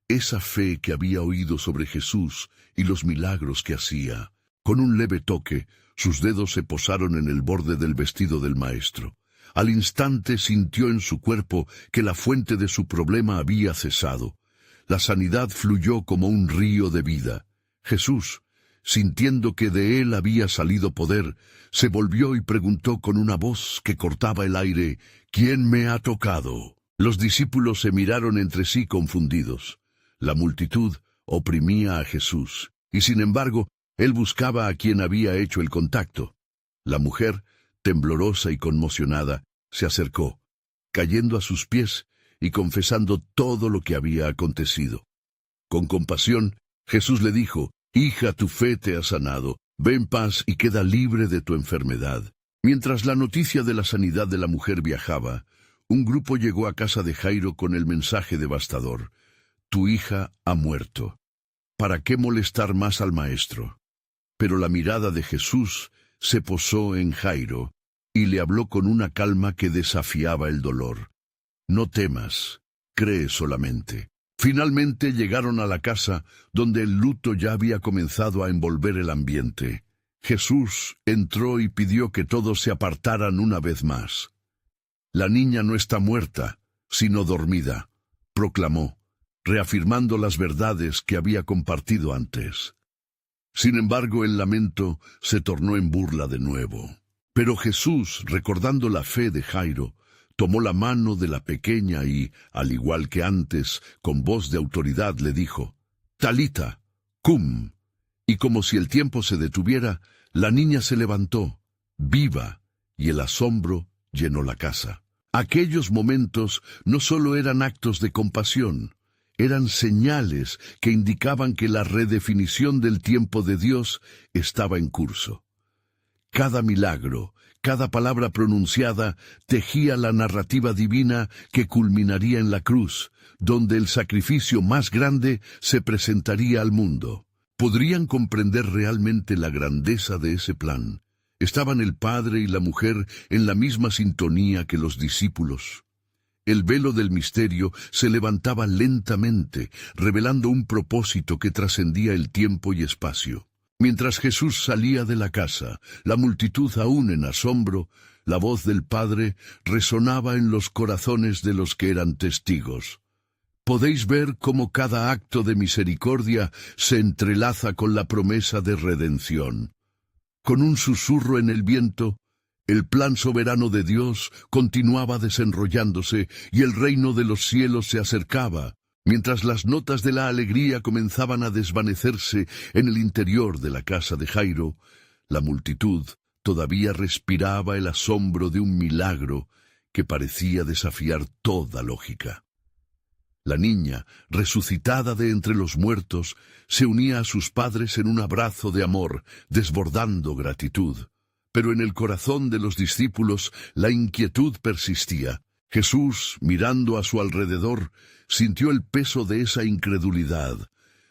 esa fe que había oído sobre Jesús y los milagros que hacía. Con un leve toque, sus dedos se posaron en el borde del vestido del Maestro. Al instante sintió en su cuerpo que la fuente de su problema había cesado. La sanidad fluyó como un río de vida. Jesús, sintiendo que de él había salido poder, se volvió y preguntó con una voz que cortaba el aire, «¿Quién me ha tocado?». Los discípulos se miraron entre sí confundidos. La multitud oprimía a Jesús, y sin embargo, él buscaba a quien había hecho el contacto. La mujer, temblorosa y conmocionada, se acercó, cayendo a sus pies y confesando todo lo que había acontecido. Con compasión, Jesús le dijo, «Hija, tu fe te ha sanado, Ve en paz y queda libre de tu enfermedad. Mientras la noticia de la sanidad de la mujer viajaba, un grupo llegó a casa de Jairo con el mensaje devastador: tu hija ha muerto. ¿Para qué molestar más al maestro? Pero la mirada de Jesús se posó en Jairo y le habló con una calma que desafiaba el dolor. No temas, cree solamente. Finalmente llegaron a la casa, donde el luto ya había comenzado a envolver el ambiente. Jesús entró y pidió que todos se apartaran una vez más. La niña no está muerta, sino dormida, proclamó, reafirmando las verdades que había compartido antes. Sin embargo, el lamento se tornó en burla de nuevo. Pero Jesús, recordando la fe de Jairo, tomó la mano de la pequeña y, al igual que antes, con voz de autoridad le dijo: Talita, cum. Y como si el tiempo se detuviera, la niña se levantó, viva, y el asombro llenó la casa. Aquellos momentos no solo eran actos de compasión, eran señales que indicaban que la redefinición del tiempo de Dios estaba en curso. Cada milagro, cada palabra pronunciada tejía la narrativa divina que culminaría en la cruz, donde el sacrificio más grande se presentaría al mundo. ¿Podrían comprender realmente la grandeza de ese plan? ¿Estaban el padre y la mujer en la misma sintonía que los discípulos? El velo del misterio se levantaba lentamente, revelando un propósito que trascendía el tiempo y espacio. Mientras Jesús salía de la casa, la multitud aún en asombro, la voz del Padre resonaba en los corazones de los que eran testigos. Podéis ver cómo cada acto de misericordia se entrelaza con la promesa de redención. Con un susurro en el viento, el plan soberano de Dios continuaba desenrollándose y el reino de los cielos se acercaba. Mientras las notas de la alegría comenzaban a desvanecerse en el interior de la casa de Jairo, la multitud todavía respiraba el asombro de un milagro que parecía desafiar toda lógica. La niña, resucitada de entre los muertos, se unía a sus padres en un abrazo de amor, desbordando gratitud. Pero en el corazón de los discípulos la inquietud persistía. Jesús, mirando a su alrededor, sintió el peso de esa incredulidad.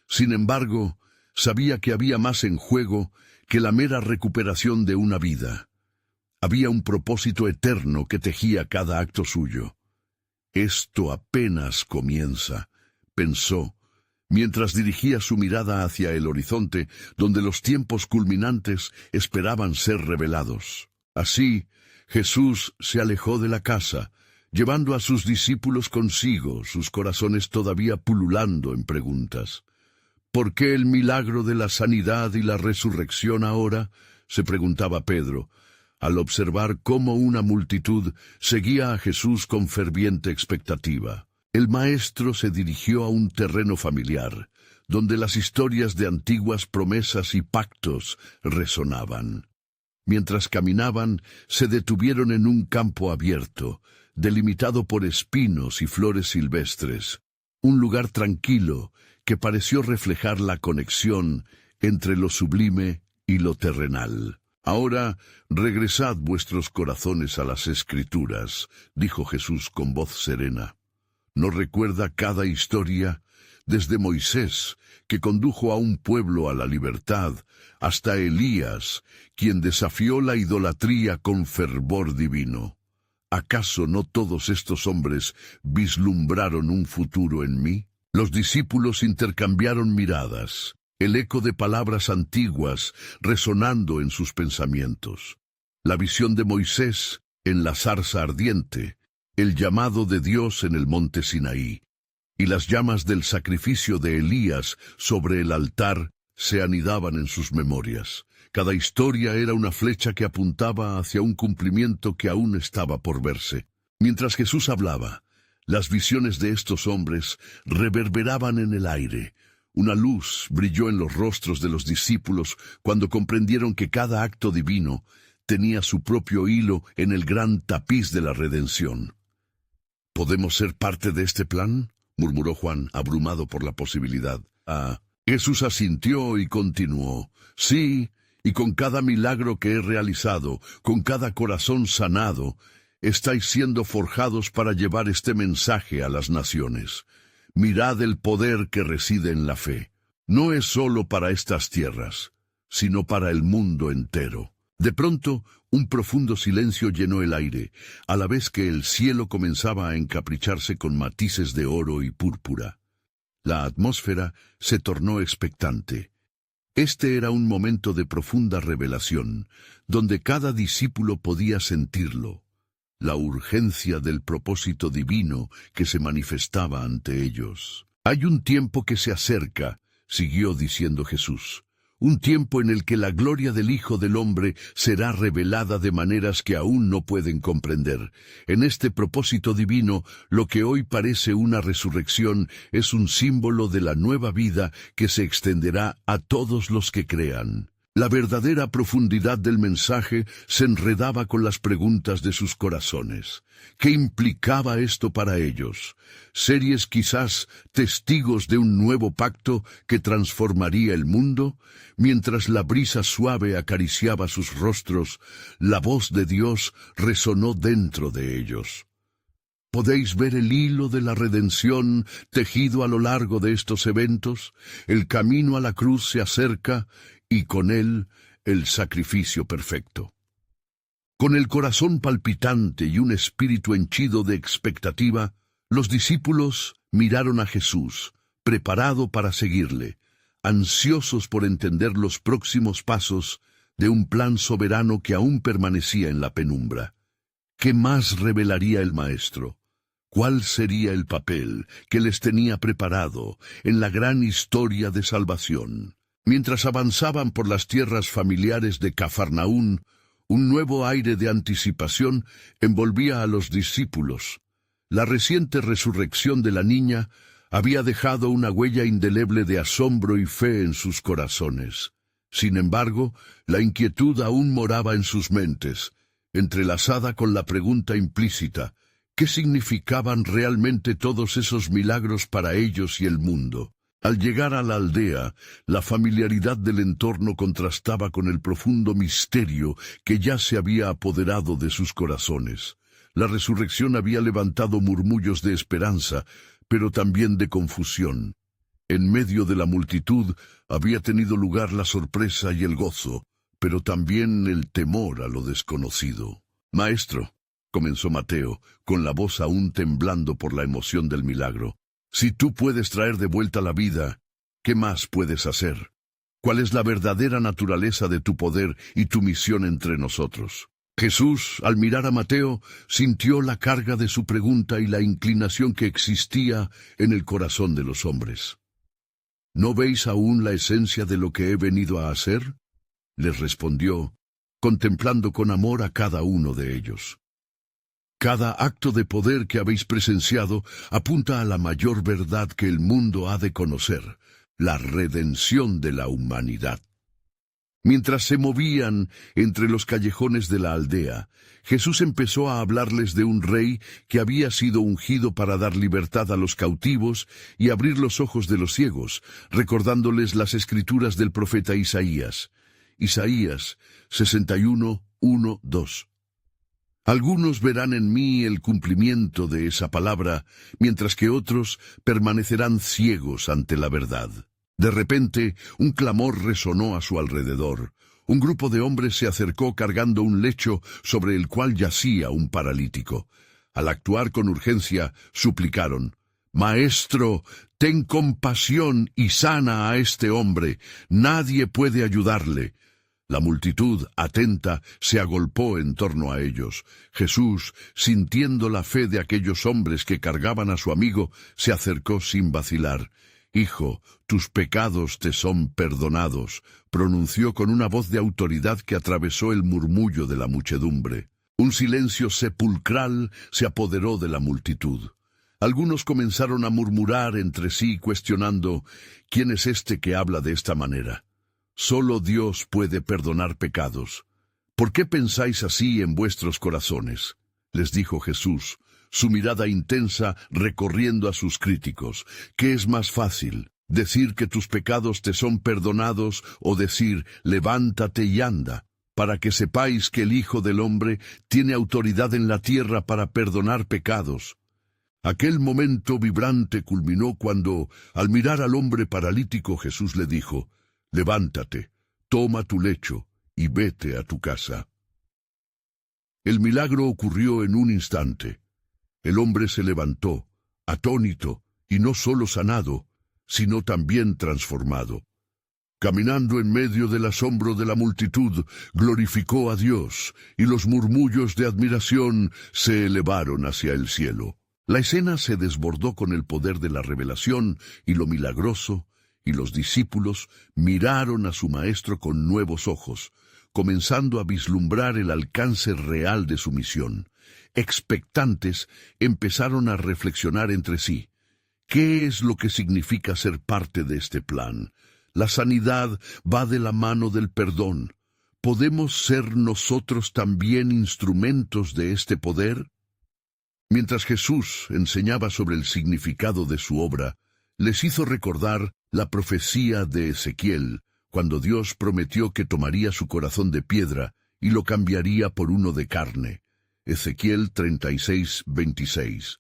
Sin embargo, sabía que había más en juego que la mera recuperación de una vida. Había un propósito eterno que tejía cada acto suyo. Esto apenas comienza, pensó, mientras dirigía su mirada hacia el horizonte, donde los tiempos culminantes esperaban ser revelados. Así, Jesús se alejó de la casa, llevando a sus discípulos consigo, sus corazones todavía pululando en preguntas. ¿Por qué el milagro de la sanidad y la resurrección ahora?, se preguntaba Pedro, al observar cómo una multitud seguía a Jesús con ferviente expectativa. El maestro se dirigió a un terreno familiar, donde las historias de antiguas promesas y pactos resonaban. Mientras caminaban, se detuvieron en un campo abierto, delimitado por espinos y flores silvestres, un lugar tranquilo que pareció reflejar la conexión entre lo sublime y lo terrenal. Ahora, regresad vuestros corazones a las Escrituras, dijo Jesús con voz serena. ¿No recuerda cada historia, desde Moisés, que condujo a un pueblo a la libertad, hasta Elías, quien desafió la idolatría con fervor divino? ¿Acaso no todos estos hombres vislumbraron un futuro en mí? Los discípulos intercambiaron miradas, el eco de palabras antiguas resonando en sus pensamientos. La visión de Moisés en la zarza ardiente, el llamado de Dios en el monte Sinaí, y las llamas del sacrificio de Elías sobre el altar se anidaban en sus memorias. Cada historia era una flecha que apuntaba hacia un cumplimiento que aún estaba por verse. Mientras Jesús hablaba, las visiones de estos hombres reverberaban en el aire. Una luz brilló en los rostros de los discípulos cuando comprendieron que cada acto divino tenía su propio hilo en el gran tapiz de la redención. ¿Podemos ser parte de este plan?, murmuró Juan, abrumado por la posibilidad. Jesús asintió y continuó. Sí, Y con cada milagro que he realizado, con cada corazón sanado, estáis siendo forjados para llevar este mensaje a las naciones. Mirad el poder que reside en la fe. No es solo para estas tierras, sino para el mundo entero. De pronto, un profundo silencio llenó el aire, a la vez que el cielo comenzaba a encapricharse con matices de oro y púrpura. La atmósfera se tornó expectante. Este era un momento de profunda revelación, donde cada discípulo podía sentirlo, la urgencia del propósito divino que se manifestaba ante ellos. Hay un tiempo que se acerca, siguió diciendo Jesús, un tiempo en el que la gloria del Hijo del Hombre será revelada de maneras que aún no pueden comprender. En este propósito divino, lo que hoy parece una resurrección es un símbolo de la nueva vida que se extenderá a todos los que crean. La verdadera profundidad del mensaje se enredaba con las preguntas de sus corazones. ¿Qué implicaba esto para ellos? ¿Serían quizás testigos de un nuevo pacto que transformaría el mundo? Mientras la brisa suave acariciaba sus rostros, la voz de Dios resonó dentro de ellos. ¿Podéis ver el hilo de la redención tejido a lo largo de estos eventos? El camino a la cruz se acerca, y con él el sacrificio perfecto. Con el corazón palpitante y un espíritu henchido de expectativa, los discípulos miraron a Jesús, preparado para seguirle, ansiosos por entender los próximos pasos de un plan soberano que aún permanecía en la penumbra. ¿Qué más revelaría el Maestro? ¿Cuál sería el papel que les tenía preparado en la gran historia de salvación? Mientras avanzaban por las tierras familiares de Cafarnaún, un nuevo aire de anticipación envolvía a los discípulos. La reciente resurrección de la niña había dejado una huella indeleble de asombro y fe en sus corazones. Sin embargo, la inquietud aún moraba en sus mentes, entrelazada con la pregunta implícita: ¿qué significaban realmente todos esos milagros para ellos y el mundo? Al llegar a la aldea, la familiaridad del entorno contrastaba con el profundo misterio que ya se había apoderado de sus corazones. La resurrección había levantado murmullos de esperanza, pero también de confusión. En medio de la multitud había tenido lugar la sorpresa y el gozo, pero también el temor a lo desconocido. «Maestro», comenzó Mateo, con la voz aún temblando por la emoción del milagro, «si tú puedes traer de vuelta la vida, ¿qué más puedes hacer? ¿Cuál es la verdadera naturaleza de tu poder y tu misión entre nosotros?» Jesús, al mirar a Mateo, sintió la carga de su pregunta y la inclinación que existía en el corazón de los hombres. «¿No veis aún la esencia de lo que he venido a hacer?», les respondió, contemplando con amor a cada uno de ellos. «Cada acto de poder que habéis presenciado apunta a la mayor verdad que el mundo ha de conocer, la redención de la humanidad». Mientras se movían entre los callejones de la aldea, Jesús empezó a hablarles de un rey que había sido ungido para dar libertad a los cautivos y abrir los ojos de los ciegos, recordándoles las escrituras del profeta Isaías. Isaías 61, 1, 2. «Algunos verán en mí el cumplimiento de esa palabra, mientras que otros permanecerán ciegos ante la verdad». De repente, un clamor resonó a su alrededor. Un grupo de hombres se acercó cargando un lecho sobre el cual yacía un paralítico. Al actuar con urgencia, suplicaron: «Maestro, ten compasión y sana a este hombre. Nadie puede ayudarle». La multitud, atenta, se agolpó en torno a ellos. Jesús, sintiendo la fe de aquellos hombres que cargaban a su amigo, se acercó sin vacilar. «Hijo, tus pecados te son perdonados», pronunció con una voz de autoridad que atravesó el murmullo de la muchedumbre. Un silencio sepulcral se apoderó de la multitud. Algunos comenzaron a murmurar entre sí, cuestionando: «¿Quién es este que habla de esta manera? Solo Dios puede perdonar pecados. ¿Por qué pensáis así en vuestros corazones?», les dijo Jesús, su mirada intensa recorriendo a sus críticos. «¿Qué es más fácil, decir que tus pecados te son perdonados o decir, levántate y anda, para que sepáis que el Hijo del Hombre tiene autoridad en la tierra para perdonar pecados. Aquel momento vibrante culminó cuando, al mirar al hombre paralítico, Jesús le dijo, levántate, toma tu lecho y vete a tu casa. El milagro ocurrió en un instante. El hombre se levantó, atónito, y no solo sanado, sino también transformado. Caminando en medio del asombro de la multitud, glorificó a Dios, y los murmullos de admiración se elevaron hacia el cielo. La escena se desbordó con el poder de la revelación y lo milagroso, y los discípulos miraron a su maestro con nuevos ojos, comenzando a vislumbrar el alcance real de su misión. Expectantes, empezaron a reflexionar entre sí. ¿Qué es lo que significa ser parte de este plan? La sanidad va de la mano del perdón. ¿Podemos ser nosotros también instrumentos de este poder? Mientras Jesús enseñaba sobre el significado de su obra, les hizo recordar la profecía de Ezequiel, cuando Dios prometió que tomaría su corazón de piedra y lo cambiaría por uno de carne. Ezequiel 36:26.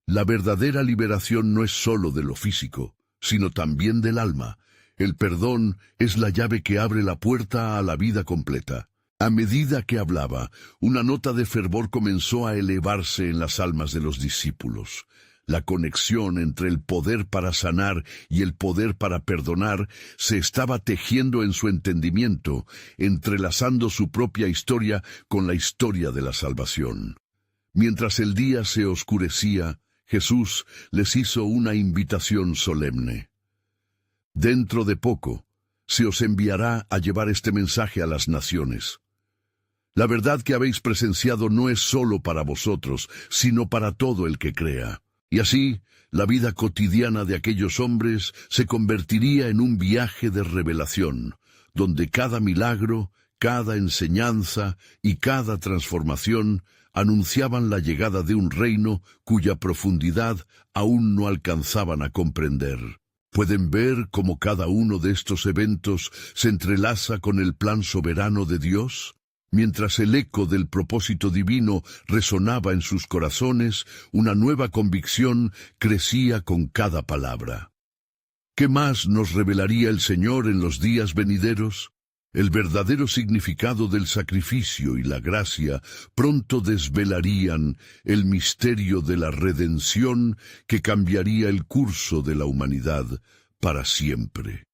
La verdadera liberación no es sólo de lo físico, sino también del alma. El perdón es la llave que abre la puerta a la vida completa. A medida que hablaba, una nota de fervor comenzó a elevarse en las almas de los discípulos. La conexión entre el poder para sanar y el poder para perdonar se estaba tejiendo en su entendimiento, entrelazando su propia historia con la historia de la salvación. Mientras el día se oscurecía, Jesús les hizo una invitación solemne. Dentro de poco, se os enviará a llevar este mensaje a las naciones. La verdad que habéis presenciado no es solo para vosotros, sino para todo el que crea. Y así, la vida cotidiana de aquellos hombres se convertiría en un viaje de revelación, donde cada milagro, cada enseñanza y cada transformación anunciaban la llegada de un reino cuya profundidad aún no alcanzaban a comprender. ¿Pueden ver cómo cada uno de estos eventos se entrelaza con el plan soberano de Dios? Mientras el eco del propósito divino resonaba en sus corazones, una nueva convicción crecía con cada palabra. ¿Qué más nos revelaría el Señor en los días venideros? El verdadero significado del sacrificio y la gracia pronto desvelarían el misterio de la redención que cambiaría el curso de la humanidad para siempre.